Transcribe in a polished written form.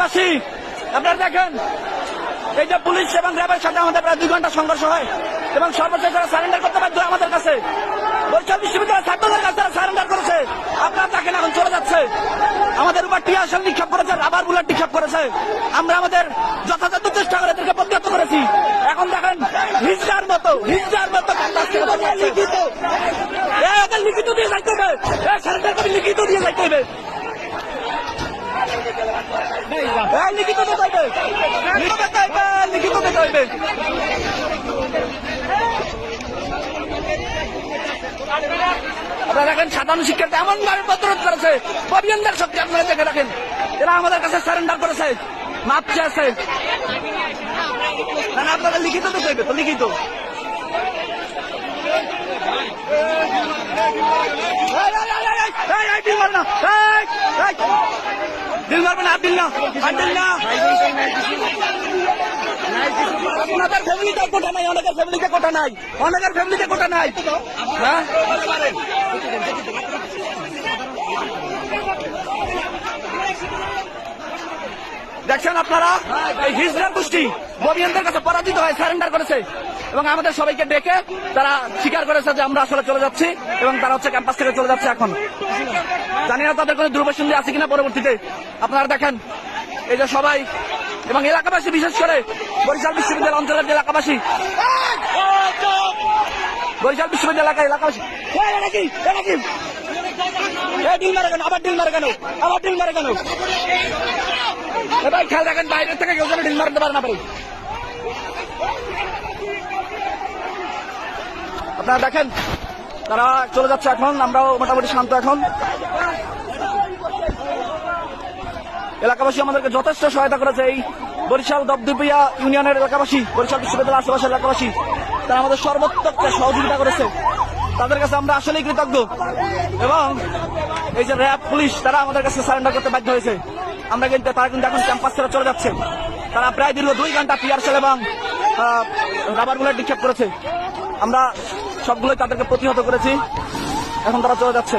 এলাকাবাসী আপনারা দেখেন, এই যে পুলিশ এবং র্যাবের সাথে আমাদের প্রায় 2 ঘন্টা সংঘর্ষ হয় এবং সর্বশেষ তারা সারেন্ডার করতে বাধ্য হয় আমাদের কাছে। বরিশাল বিশ্ববিদ্যালয়ের ছাত্রদের কাছে তারা সারেন্ডার করেছে। আপনারা দেখেন এখন চলে যাচ্ছে, আমাদের উপর টিয়ার শেল নিক্ষেপ করেছে, রাবার বুলেট নিক্ষেপ করেছে। আমরা আমাদের যথাযথ চেষ্টা করে এদেরকে প্রতিহত করেছি। এখন দেখেন হিজড়ার মতো লিখিত দিয়ে যাইতে হবে, সারেন্ডার করে লিখিত দিয়ে যাইতে হবে, লিখিত দিতে হইবে, লিখিত দিতে হইবে। আপনারা দেখেন সাধারণ শিক্ষার্থী এমন ভাবে প্রতিরোধ করেছে, অভিযানদের শক্তি আপনারা দেখে রাখেন, এরা আমাদের কাছে সারেন্ডার করেছে, মাপ চেয়েছে। না আপনাদের লিখিত দিতে হইবে, তো লিখিত। দিল মারবে না, দিল না, দিল না। আপনাদের ফ্যামিলিতে কোটা নাই, অনেকের ফ্যামিলিতে কোটা নাই, অনেকের ফ্যামিলিতে কোটা নাই। হ্যাঁ দেখছেন আপনারা, এই হিজড়া গোষ্ঠী ববিয়ানদের কাছে পরাজিত হয়ে সারেন্ডার করেছে এবং আমাদের সবাইকে ডেকে তারা স্বীকার করেছে যে আমরা আসলে চলে যাচ্ছি এবং তারা হচ্ছে ক্যাম্পাস থেকে চলে যাচ্ছে। এখন জানি না তাদের কোনো দুর্বসন্ধি আছে কিনা পরবর্তীতে। আপনারা দেখেন এই যে সবাই এবং এলাকাবাসী, বিশেষ করে বরিশাল বিশ্ববিদ্যালয় অঞ্চলের যে এলাকাবাসী, বরিশাল বিশ্ববিদ্যালয় এলাকাবাসী ডিল মারে কেন, আবার ডিল মারে কেন, আবার ডিল মারে কেন? ভাই খেয়াল রাখেন, বাইরের থেকে কেউ যেন ডিল মারতে পারে না পারে। আপনারা দেখেন তারা চলে যাচ্ছে। এখন আমরাও মোটামুটি শান্ত। এখন এলাকাবাসী আমাদেরকে যথেষ্ট সহায়তা করেছে। এই বরিশাল দপদপিয়া ইউনিয়নের এলাকাবাসী, বরিশাল বিশ্ববিদ্যালয়ের আশেপাশের এলাকাবাসী, তারা আমাদের সর্বোত্তম সহযোগিতা করেছে। তাদের কাছে আমরা আসলেই কৃতজ্ঞ। এবং এই যে র্যাব, পুলিশ, তারা আমাদের কাছে সারেন্ডার করতে বাধ্য হয়েছে। তারা কিন্তু এখন ক্যাম্পাস ছেড়ে চলে যাচ্ছে। তারা প্রায় দীর্ঘ 2 ঘন্টা টিয়ার শেল এবং রাবার বুলেট নিক্ষেপ করেছে। আমরা সবগুলোই তাদেরকে প্রতিহত করেছি। এখন তারা চলে যাচ্ছে।